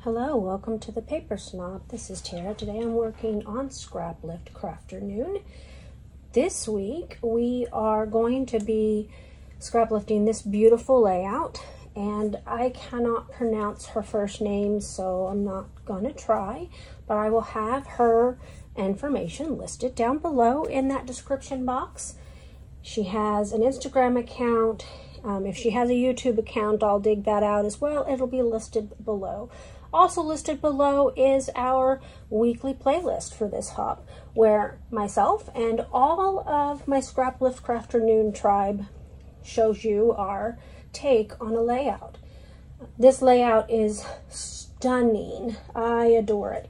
Hello, welcome to the Paper Snob. This is Tara. Today I'm working on Scraplift Crafternoon. This week we are going to be scraplifting this beautiful layout, and I cannot pronounce her first name, so I'm not going to try, but I will have her information listed down below in that description box. She has an Instagram account. If she has a YouTube account, I'll dig that out as well. It'll be listed below. Also listed below is our weekly playlist for this hop, where myself and all of my Scraplift Crafternoon tribe shows you our take on a layout. This layout is stunning. I adore it.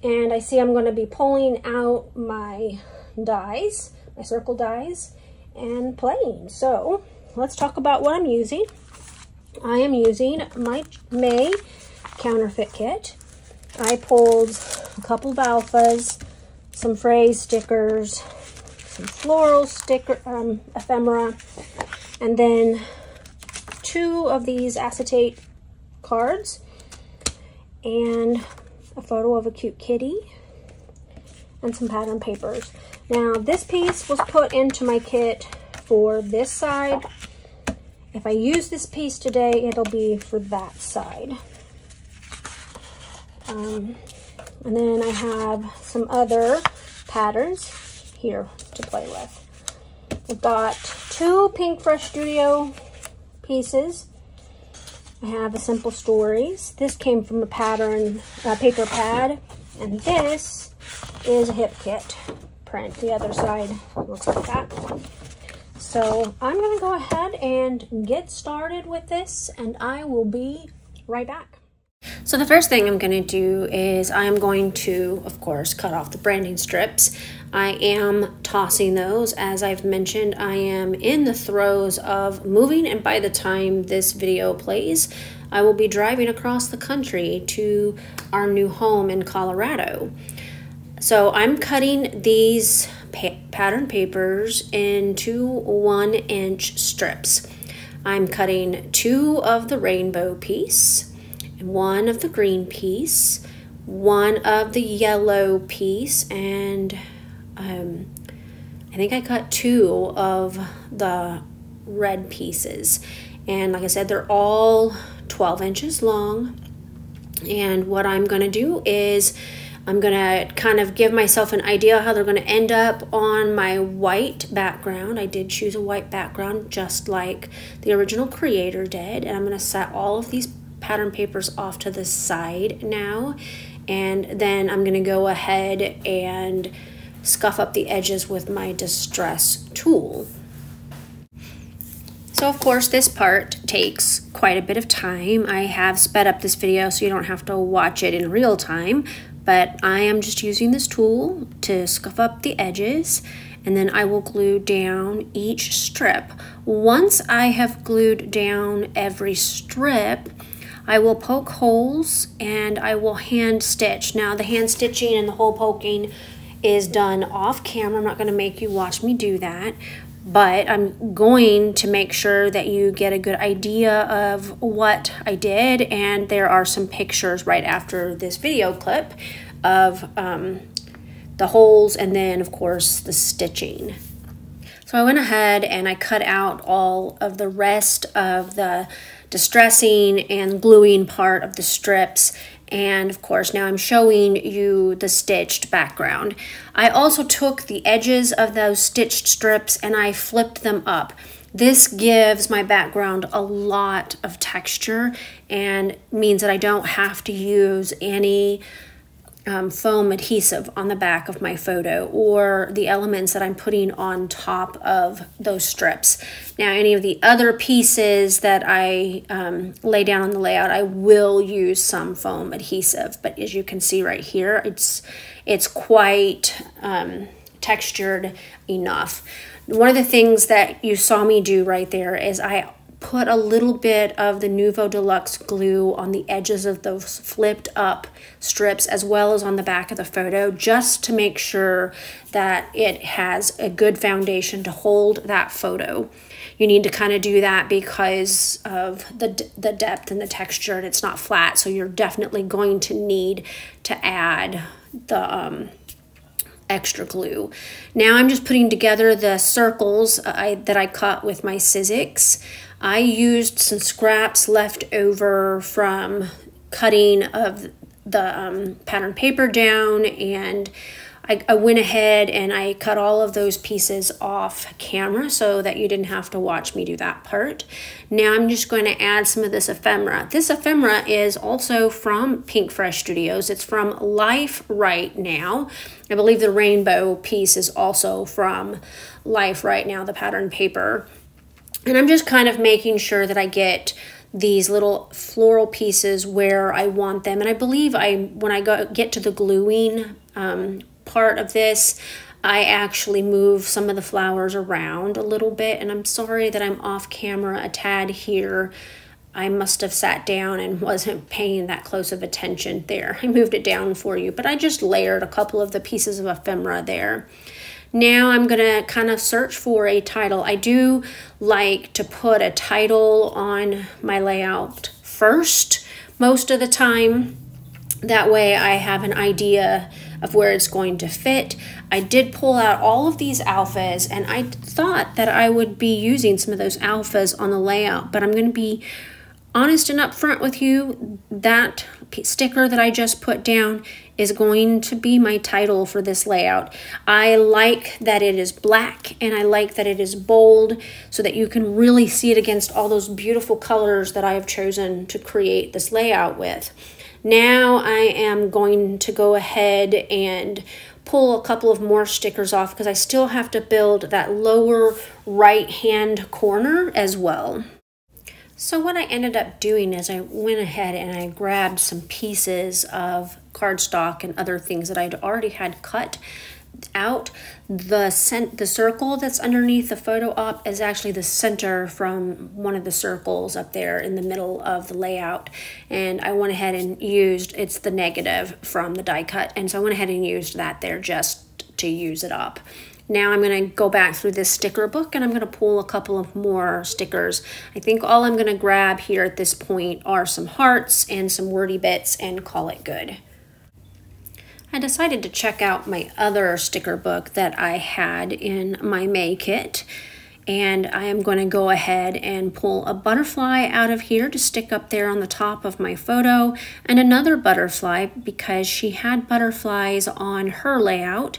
And I see I'm going to be pulling out my dies, my circle dies, and playing. So let's talk about what I'm using. I am using my May counterfeit kit. I pulled a couple of alphas, some phrase stickers, some floral sticker ephemera, and then 2 of these acetate cards and a photo of a cute kitty and some pattern papers. Now this piece was put into my kit for this side. If I use this piece today, it'll be for that side. And then I have some other patterns here to play with. I've got 2 Pink Fresh Studio pieces. I have a Simple Stories. This came from a pattern, paper pad, and this is a hip kit print. The other side looks like that. So I'm going to go ahead and get started with this, and I will be right back. So the first thing I'm going to do is I'm going to, of course, cut off the branding strips. I am tossing those. As I've mentioned, I am in the throes of moving, and by the time this video plays, I will be driving across the country to our new home in Colorado. So I'm cutting these pattern papers into 1-inch strips. I'm cutting 2 of the rainbow piece, 1 of the green piece, 1 of the yellow piece, and I think I cut 2 of the red pieces. And like I said, they're all 12 inches long. And what I'm going to do is I'm going to kind of give myself an idea how they're going to end up on my white background. I did choose a white background just like the original creator did. And I'm going to set all of these pattern papers off to the side now, and then I'm going to go ahead and scuff up the edges with my distress tool. So of course this part takes quite a bit of time. I have sped up this video so you don't have to watch it in real time, but I am just using this tool to scuff up the edges, and then I will glue down each strip. Once I have glued down every strip, I will poke holes and I will hand stitch. Now the hand stitching and the hole poking is done off camera. I'm not going to make you watch me do that, but I'm going to make sure that you get a good idea of what I did, and there are some pictures right after this video clip of the holes and then of course the stitching. So I went ahead and I cut out all of the rest of the distressing and gluing part of the strips, and of course now I'm showing you the stitched background. I also took the edges of those stitched strips and I flipped them up. This gives my background a lot of texture and means that I don't have to use any foam adhesive on the back of my photo or the elements that I'm putting on top of those strips. Now any of the other pieces that I lay down on the layout, I will use some foam adhesive, but as you can see right here, it's quite textured enough. One of the things that you saw me do right there is I put a little bit of the Nuvo Deluxe glue on the edges of those flipped up strips as well as on the back of the photo, just to make sure that it has a good foundation to hold that photo. You need to kind of do that because of the depth and the texture, and it's not flat, so you're definitely going to need to add the extra glue. Now I'm just putting together the circles that I cut with my Sizzix. I used some scraps left over from cutting of the pattern paper down, and I went ahead and I cut all of those pieces off camera so that you didn't have to watch me do that part. Now I'm just going to add some of this ephemera. This ephemera is also from Pink Fresh Studios. It's from Life Right Now. I believe the rainbow piece is also from Life Right Now, the pattern paper. And I'm just kind of making sure that I get these little floral pieces where I want them. And I believe when I get to the gluing part of this, I actually move some of the flowers around a little bit, and I'm sorry that I'm off camera a tad here. I must have sat down and wasn't paying that close of attention there. I moved it down for you, but I just layered a couple of the pieces of ephemera there. Now I'm gonna kind of search for a title. I do like to put a title on my layout first most of the time. That way I have an idea of where it's going to fit. I did pull out all of these alphas, and I thought that I would be using some of those alphas on the layout, but I'm going to be honest and upfront with you. That sticker that I just put down is going to be my title for this layout. I like that it is black, and I like that it is bold so that you can really see it against all those beautiful colors that I have chosen to create this layout with. Now I am going to go ahead and pull a couple of more stickers off because I still have to build that lower right hand corner as well. So what I ended up doing is I went ahead and I grabbed some pieces of cardstock and other things that I'd already had cut out. The circle that's underneath the photo op is actually the center from one of the circles up there in the middle of the layout, and I went ahead and used, it's the negative from the die cut, and so I went ahead and used that there just to use it up. Now I'm going to go back through this sticker book and I'm going to pull a couple of more stickers. I think all I'm going to grab here at this point are some hearts and some wordy bits and call it good. I decided to check out my other sticker book that I had in my May kit, and I am going to go ahead and pull a butterfly out of here to stick up there on the top of my photo, and another butterfly because she had butterflies on her layout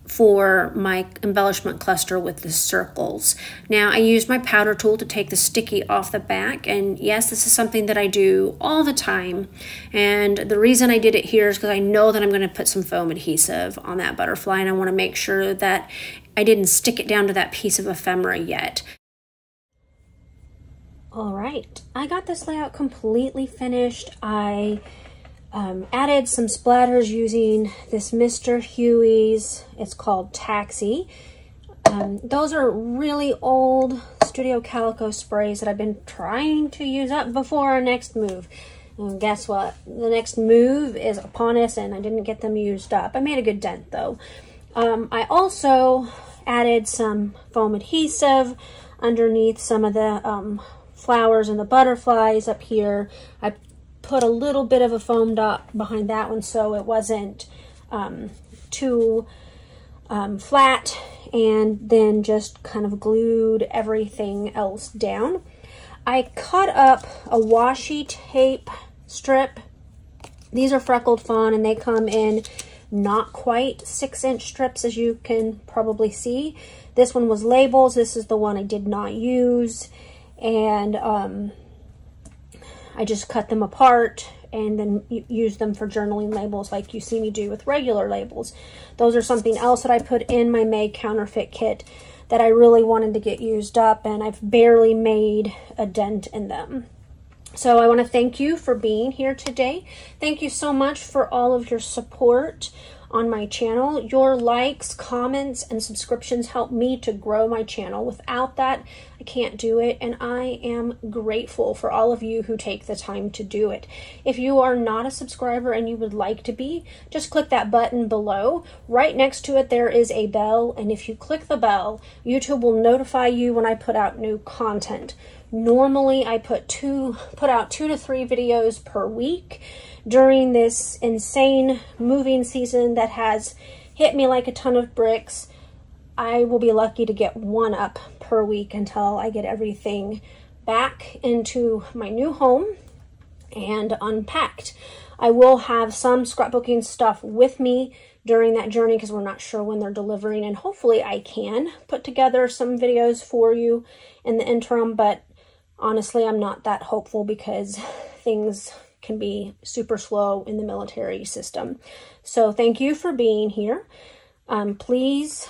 for my embellishment cluster with the circles. Now I used my powder tool to take the sticky off the back, and yes, this is something that I do all the time, and the reason I did it here is because I know that I'm going to put some foam adhesive on that butterfly, and I want to make sure that I didn't stick it down to that piece of ephemera yet. All right, I got this layout completely finished. I added some splatters using this Mr. Huey's, it's called Taxi. Those are really old Studio Calico sprays that I've been trying to use up before our next move. And guess what? The next move is upon us and I didn't get them used up. I made a good dent though. I also added some foam adhesive underneath some of the flowers and the butterflies up here. I put a little bit of a foam dot behind that one so it wasn't too flat, and then just kind of glued everything else down. I cut up a washi tape strip. These are freckled fawn and they come in not quite 6-inch strips, as you can probably see. This one was labels. This is the one I did not use, and I just cut them apart and then use them for journaling labels like you see me do with regular labels. Those are something else that I put in my May counterfeit kit that I really wanted to get used up, and I've barely made a dent in them. So I want to thank you for being here today. Thank you so much for all of your support. on my channel. Your likes, comments, and subscriptions help me to grow my channel. Without that, I can't do it, and I am grateful for all of you who take the time to do it. If you are not a subscriber and you would like to be, just click that button below. Right next to it, there is a bell, and if you click the bell, YouTube will notify you when I put out new content. Normally, I put out 2 to 3 videos per week. During this insane moving season that has hit me like a ton of bricks, I will be lucky to get 1 up per week until I get everything back into my new home and unpacked. I will have some scrapbooking stuff with me during that journey because we're not sure when they're delivering, and hopefully I can put together some videos for you in the interim, but honestly, I'm not that hopeful because things can be super slow in the military system. So thank you for being here. Please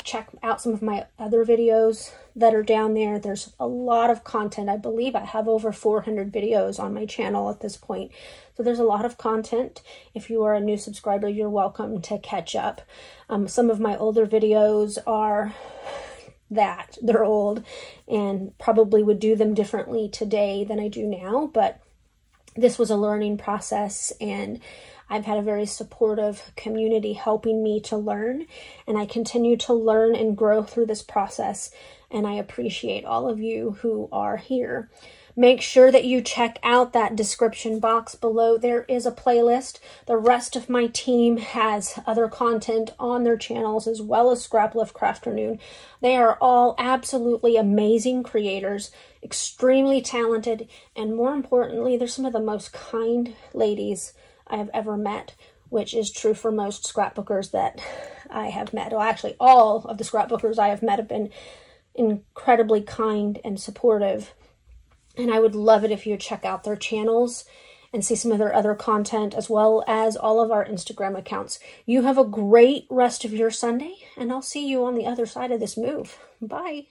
check out some of my other videos that are down there. There's a lot of content. I believe I have over 400 videos on my channel at this point. So there's a lot of content. If you are a new subscriber, you're welcome to catch up. Some of my older videos are they're old and probably would do them differently today than I do now, but this was a learning process, and I've had a very supportive community helping me to learn, and I continue to learn and grow through this process, and I appreciate all of you who are here. Make sure that you check out that description box below. There is a playlist. The rest of my team has other content on their channels as well as Scraplift Crafternoon. They are all absolutely amazing creators, extremely talented, and more importantly, they're some of the most kind ladies I have ever met, which is true for most scrapbookers that I have met. Well, actually, all of the scrapbookers I have met have been incredibly kind and supportive. And I would love it if you would check out their channels and see some of their other content, as well as all of our Instagram accounts. You have a great rest of your Sunday, and I'll see you on the other side of this move. Bye.